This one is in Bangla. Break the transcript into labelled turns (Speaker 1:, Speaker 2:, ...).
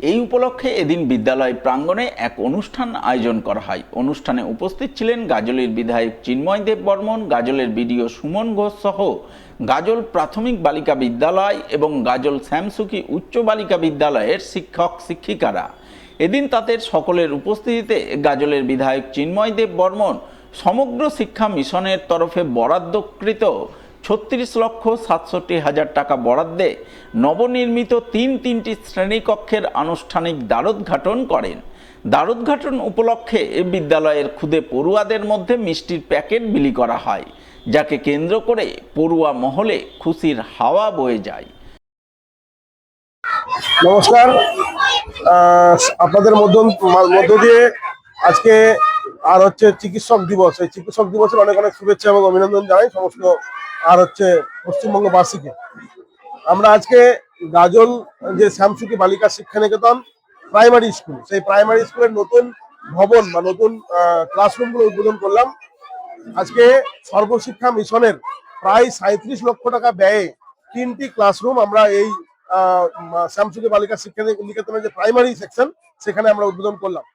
Speaker 1: এই উপলক্ষে এদিন বিদ্যালয় প্রাঙ্গণে এক অনুষ্ঠান আয়োজন করা হয়। অনুষ্ঠানে উপস্থিত ছিলেন গাজলের বিধায়ক চিন্ময় দেব বর্মন, গাজলের বিডিও সুমন ঘোষ সহ গাজল প্রাথমিক বালিকা বিদ্যালয় এবং গাজল শ্যামসুখী উচ্চ বালিকা বিদ্যালয়ের শিক্ষক শিক্ষিকারা। এদিন তাদের সকলের উপস্থিতিতে গাজলের বিধায়ক চিন্ময় দেব বর্মন সমগ্র শিক্ষা মিশনের তরফে বরাদ্দকৃত ৩৬,৬৭,০০০ টাকা বরাদ্দে নবনির্মিত তিনটি শ্রেণীকক্ষের আনুষ্ঠানিক দ্বারোদ্ঘাটন করেন। দ্বারোদ্ঘাটন উপলক্ষে বিদ্যালয়ের ক্ষুদে পড়ুয়াদের মধ্যে মিষ্টির প্যাকেট বিলি করা হয়, যাকে কেন্দ্র করে পড়ুয়া মহলে খুশির হাওয়া বয়ে যায়।
Speaker 2: নমস্কার, আপনাদের মধ্য দিয়ে আজকে আর হচ্ছে চিকিৎসক দিবস। এই চিকিৎসক দিবসের অনেক অনেক শুভেচ্ছা এবং অভিনন্দন জানাই সমস্ত আর হচ্ছে পশ্চিমবঙ্গবাসীকে। আমরা আজকে গাজল যে শ্যামসুখী বালিকা শিক্ষানিকেতন প্রাইমারি স্কুল, সেই প্রাইমারি স্কুলের নতুন ভবন বা নতুন ক্লাসরুমগুলো উদ্বোধন করলাম। আজকে সর্বশিক্ষা মিশনের প্রায় ৩৭ লক্ষ টাকা ব্যয়ে 3টি ক্লাসরুম আমরা এই শ্যামসুখী বালিকা শিক্ষানিকেতনের যে প্রাইমারি সেকশন সেখানে আমরা উদ্বোধন করলাম।